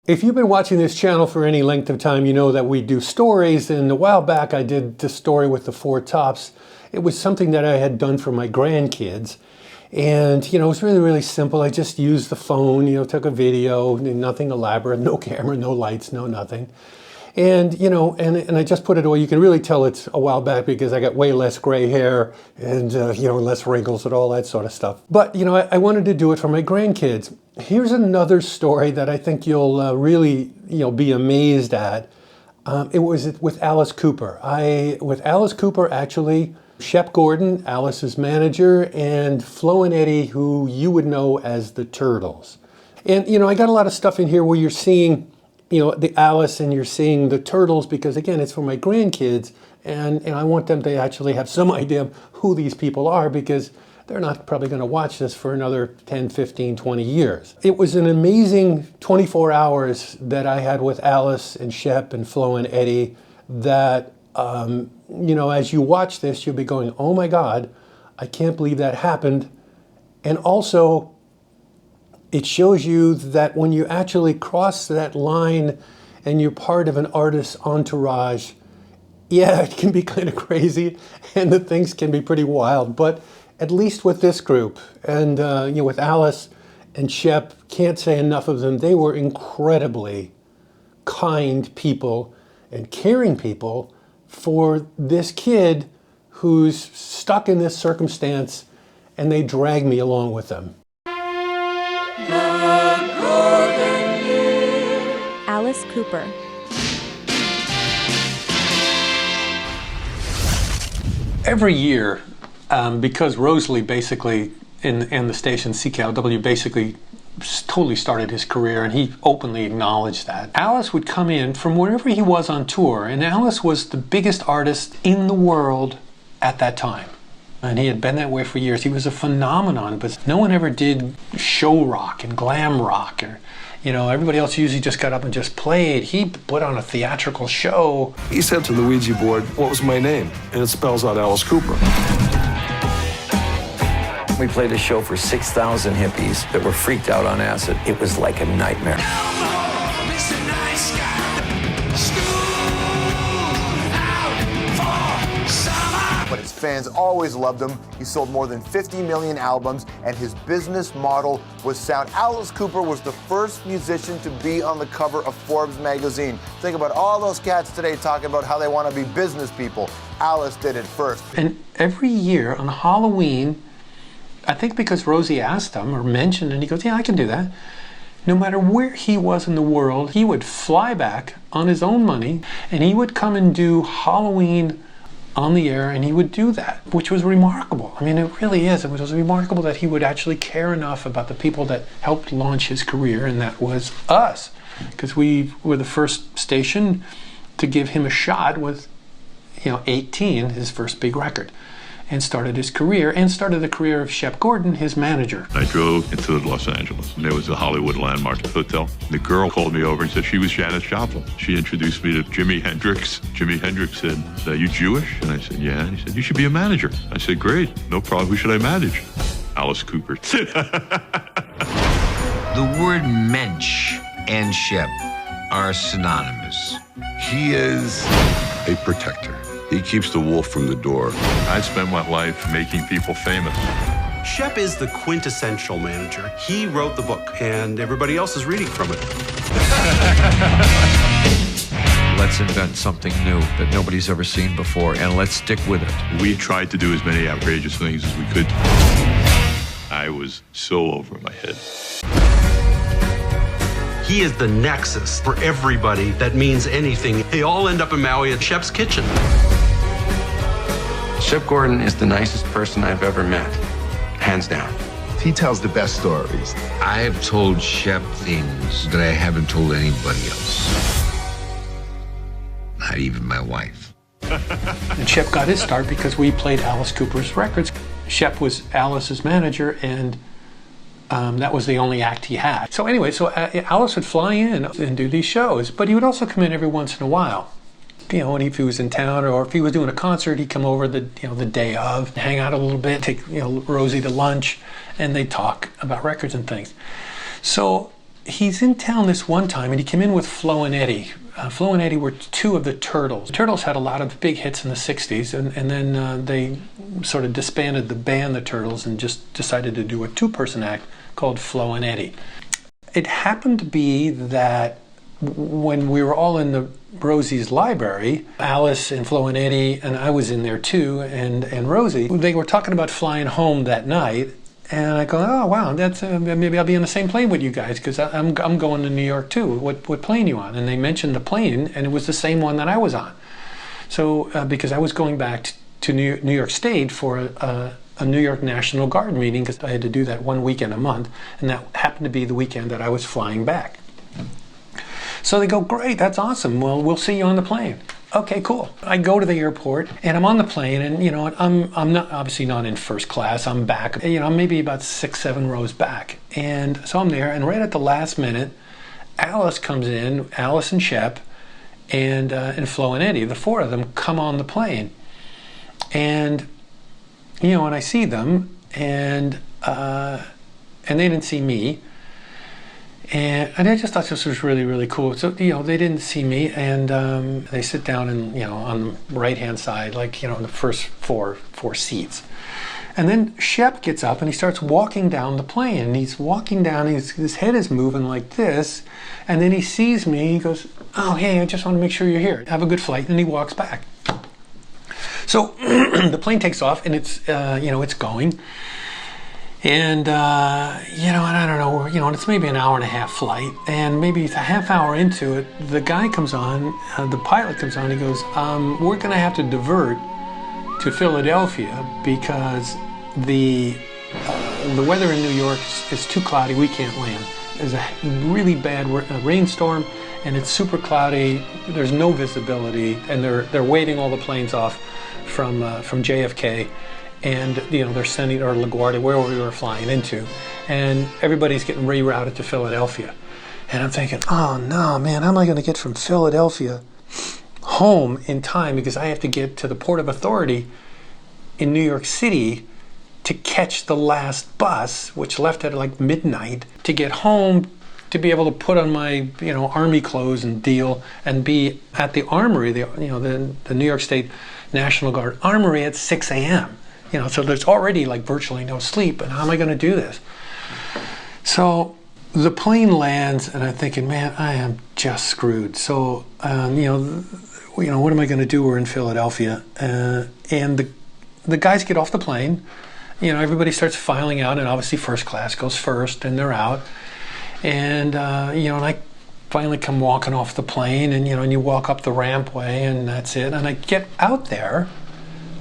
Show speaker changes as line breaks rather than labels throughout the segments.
If you've been watching this channel for any length of time, you know that we do stories, and a while back I did this story with the Four Tops. It was something that I had done for my grandkids. And, it was really, really simple. I just used the phone, took a video, nothing elaborate, no camera, no lights, no nothing. And, and I just put it away. You can really tell it's a while back because I got way less gray hair and, less wrinkles and all that sort of stuff. But, I wanted to do it for my grandkids. Here's another story that I think you'll really, be amazed at. It was with Alice Cooper. With Alice Cooper, actually, Shep Gordon, Alice's manager, and Flo and Eddie, who you would know as the Turtles. And, I got a lot of stuff in here where you're seeing, the Alice and you're seeing the Turtles because, again, it's for my grandkids. And I want them to actually have some idea of who these people are because they're not probably going to watch this for another 10, 15, 20 years. It was an amazing 24 hours that I had with Alice and Shep and Flo and Eddie that, as you watch this, you'll be going, oh my God, I can't believe that happened. And also, it shows you that when you actually cross that line and you're part of an artist's entourage, yeah, it can be kind of crazy and the things can be pretty wild. But at least with this group and, with Alice and Shep, can't say enough of them. They were incredibly kind people and caring people for this kid who's stuck in this circumstance, and they drag me along with them.
Alice Cooper.
Every year, because Rosalie basically, and the station CKLW basically totally started his career, and he openly acknowledged that. Alice would come in from wherever he was on tour, and Alice was the biggest artist in the world at that time. And he had been that way for years. He was a phenomenon, but no one ever did show rock and glam rock. Or, everybody else usually just got up and just played. He put on a theatrical show.
He said to the Ouija board, "What was my name?" And it spells out Alice Cooper.
We played a show for 6,000 hippies that were freaked out on acid. It was like a nightmare.
But his fans always loved him. He sold more than 50 million albums, and his business model was sound. Alice Cooper was the first musician to be on the cover of Forbes magazine. Think about all those cats today talking about how they want to be business people. Alice did it first.
And every year on Halloween, I think because Rosie asked him or mentioned, and he goes, yeah, I can do that. No matter where he was in the world, he would fly back on his own money, and he would come and do Halloween on the air, and he would do that, which was remarkable. I mean, it really is. It was remarkable that he would actually care enough about the people that helped launch his career, and that was us, because we were the first station to give him a shot with, 18, his first big record, and started his career, and started the career of Shep Gordon, his manager.
I drove into Los Angeles, and there was a Hollywood Landmark Hotel. The girl called me over and said she was Janis Joplin. She introduced me to Jimi Hendrix. Jimi Hendrix said, "Are you Jewish?" And I said, "Yeah." And he said, "You should be a manager." I said, "Great, no problem. Who should I manage?" Alice Cooper.
The word mensch and Shep are synonymous.
He is a protector. He keeps the wolf from the door.
I spent my life making people famous.
Shep is the quintessential manager. He wrote the book, and everybody else is reading from it.
Let's invent something new that nobody's ever seen before, and let's stick with it.
We tried to do as many outrageous things as we could. I was so over my head.
He is the nexus for everybody that means anything. They all end up in Maui at Shep's kitchen.
Shep Gordon is the nicest person I've ever met, hands down.
He tells the best stories.
I've told Shep things that I haven't told anybody else. Not even my wife.
And Shep got his start because we played Alice Cooper's records. Shep was Alice's manager, and that was the only act he had. So anyway, Alice would fly in and do these shows, but he would also come in every once in a while. And if he was in town or if he was doing a concert, he'd come over the day of, hang out a little bit, take Rosie to lunch, and they'd talk about records and things. So he's in town this one time, and he came in with Flo and Eddie. Flo and Eddie were two of the Turtles. The Turtles had a lot of big hits in the 60s, and then they sort of disbanded the band, the Turtles, and just decided to do a two-person act called Flo and Eddie. It happened to be that when we were all in the Rosie's library, Alice and Flo and Eddie, and I was in there too, and Rosie, they were talking about flying home that night. And I go, oh wow, that's maybe I'll be on the same plane with you guys because I'm going to New York too. What plane you on? And they mentioned the plane, and it was the same one that I was on. So because I was going back to New York State for a New York National Guard meeting, because I had to do that one weekend a month, and that happened to be the weekend that I was flying back. So they go, great, that's awesome. Well, we'll see you on the plane. Okay, cool. I go to the airport and I'm on the plane, and you know, I'm not obviously not in first class. I'm back, you know, I'm maybe about 6-7 rows back, and so I'm there. And right at the last minute, Alice comes in, Alice and Shep, and Flo and Eddie. The four of them come on the plane, and you know, and I see them, and they didn't see me. And I just thought this was really, really cool. So, you know, they didn't see me, and they sit down and, you know, on the right-hand side, like, you know, in the first four seats. And then Shep gets up and he starts walking down the plane, and he's walking down, his head is moving like this, and then he sees me, he goes, oh, hey, I just want to make sure you're here. Have a good flight, and he walks back. So the plane takes off, and it's, you know, it's going. And, you know, and I don't know, you know, and it's maybe an hour and a half flight, and maybe a half hour into it, the guy comes on, the pilot comes on, he goes, we're going to have to divert to Philadelphia because the weather in New York is too cloudy, we can't land. There's a really bad rainstorm, and it's super cloudy, there's no visibility, and they're waiting all the planes off from JFK. And, you know, they're sending, or LaGuardia, wherever we were flying into, and everybody's getting rerouted to Philadelphia. And I'm thinking, oh no, man, how am I going to get from Philadelphia home in time, because I have to get to the Port of Authority in New York City to catch the last bus, which left at like midnight, to get home, to be able to put on my, you know, Army clothes and deal, and be at the Armory, the New York State National Guard Armory at 6 a.m. You know, so there's already like virtually no sleep, and how am I going to do this? So the plane lands, and I'm thinking, man, I am just screwed. So, you know, what am I going to do? We're in Philadelphia, and the guys get off the plane. You know, everybody starts filing out, and obviously first class goes first, and they're out. And you know, and I finally come walking off the plane, and you know, and you walk up the rampway, and that's it. And I get out there.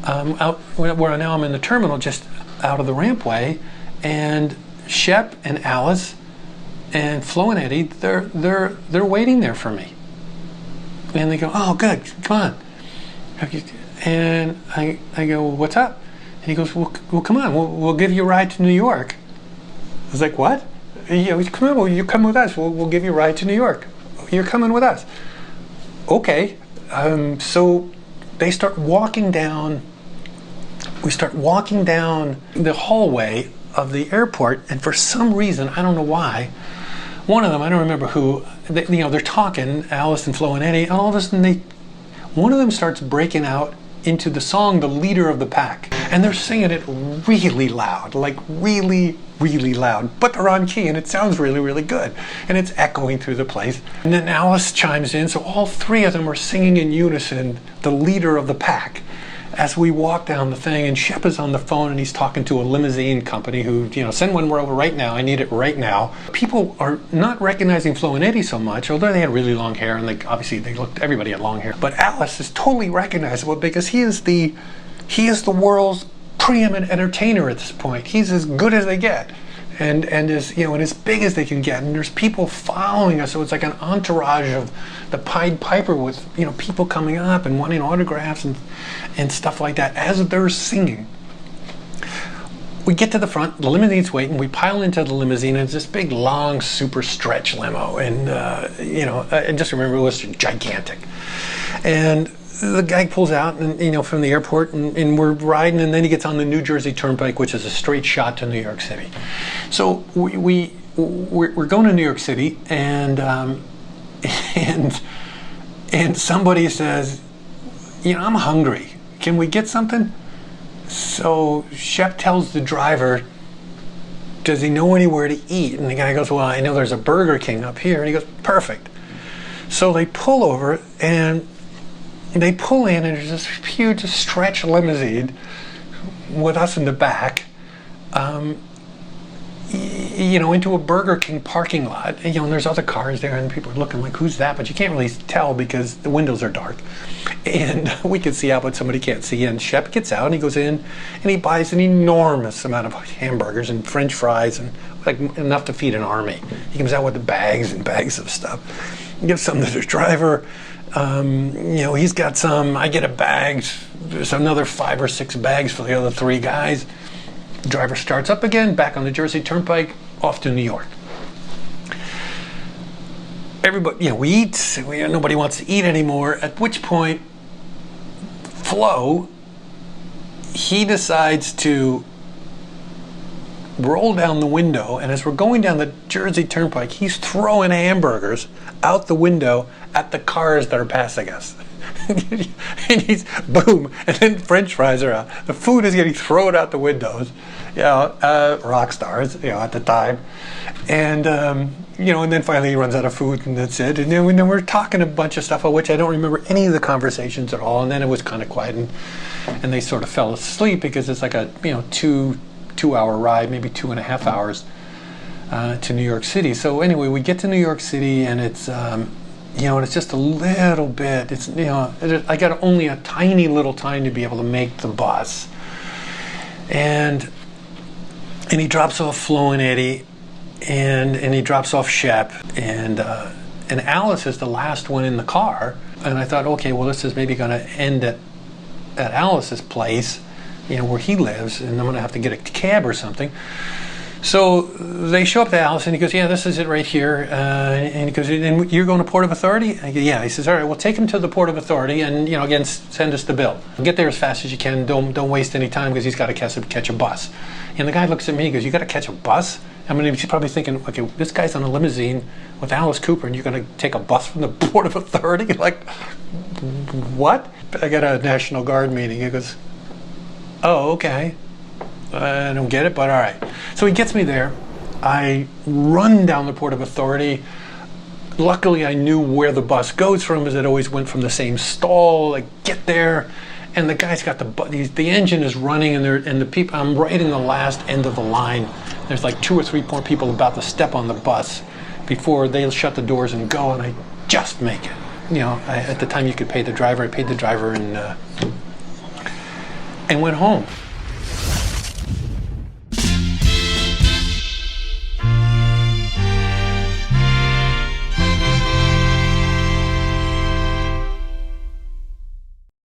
Out where now I'm in the terminal, just out of the rampway, and Shep and Alice and Flo and Eddie, they're waiting there for me, and they go, oh good, come on, and I go, well, what's up? And he goes, well come on, we'll give you a ride to New York. I was like, what? Yeah, come on, well, you come with us, we'll give you a ride to New York. You're coming with us. Okay. So they start walking down. We start walking down the hallway of the airport, and for some reason, I don't know why, one of them, I don't remember who, you know, they're talking, Alice and Flo and Eddie, and all of a sudden one of them starts breaking out into the song, The Leader of the Pack, and they're singing it really loud, like really, really loud, but they're on key, and it sounds really, really good, and it's echoing through the place. And then Alice chimes in, so all three of them are singing in unison, The Leader of the Pack, as we walk down the thing, and Shep is on the phone, and he's talking to a limousine company who, you know, send one over right now, I need it right now. People are not recognizing Flo and Eddie so much, although they had really long hair, and everybody had long hair. But Alice is totally recognizable because he is the world's preeminent entertainer at this point. He's as good as they get. And as, you know, and as big as they can get, and there's people following us, so it's like an entourage of the Pied Piper with, you know, people coming up and wanting autographs and stuff like that as they're singing. We get to the front, the limousine's waiting, we pile into the limousine, and it's this big, long, super stretch limo, and you know, and just remember, it was gigantic. And the guy pulls out, and you know, from the airport, and we're riding, and then he gets on the New Jersey Turnpike, which is a straight shot to New York City. So we we're going to New York City, and and somebody says, I'm hungry. Can we get something? So Shep tells the driver, does he know anywhere to eat? And the guy goes, well, I know there's a Burger King up here. And he goes, perfect. So they pull over, and they pull in, and there's this huge stretch limousine with us in the back, into a Burger King parking lot. And there's other cars there, and people are looking like, who's that? But you can't really tell because the windows are dark. And we can see out, but somebody can't see. And Shep gets out, and he goes in, and he buys an enormous amount of hamburgers and French fries, and like enough to feed an army. He comes out with the bags and bags of stuff. He gives some to the driver. He's got some. I get a bag. There's another 5 or 6 bags for the other 3 guys. The driver starts up again, back on the Jersey Turnpike, off to New York. Everybody, we eat. Nobody wants to eat anymore. At which point, Flo, he decides to roll down the window, and as we're going down the Jersey Turnpike, he's throwing hamburgers out the window at the cars that are passing us. And he's boom, and then French fries are out. The food is getting thrown out the windows. Rock stars, at the time, and and then finally he runs out of food, and that's it. And then we're talking a bunch of stuff, of which I don't remember any of the conversations at all. And then it was kind of quiet, and they sort of fell asleep because it's like a 2-hour ride, maybe 2.5 hours to New York City. So anyway, we get to New York City, and it's it's just a little bit. It's I got only a tiny little time to be able to make the bus, and he drops off Flo and Eddie, and he drops off Shep, and Alice is the last one in the car. And I thought, okay, well, this is maybe going to end at Alice's place, where he lives, and I'm going to have to get a cab or something. So they show up to Alice, and he goes, yeah, this is it right here. And he goes, and you're going to Port of Authority? I go, yeah. He says, all right, well, take him to the Port of Authority, and, again, send us the bill. Get there as fast as you can. Don't waste any time, because he's got to catch a bus. And the guy looks at me, he goes, you got to catch a bus? I mean, he's probably thinking, okay, this guy's on a limousine with Alice Cooper, and you're going to take a bus from the Port of Authority? Like, what? I got a National Guard meeting. He goes, oh, okay. I don't get it, but all right. So he gets me there. I run down the Port of Authority. Luckily, I knew where the bus goes from, as it always went from the same stall. I get there, and the guy's got the engine is running, and the people. I'm right in the last end of the line. There's like 2 or 3 more people about to step on the bus before they'll shut the doors and go, and I just make it. At the time you could pay the driver. I paid the driver and went home.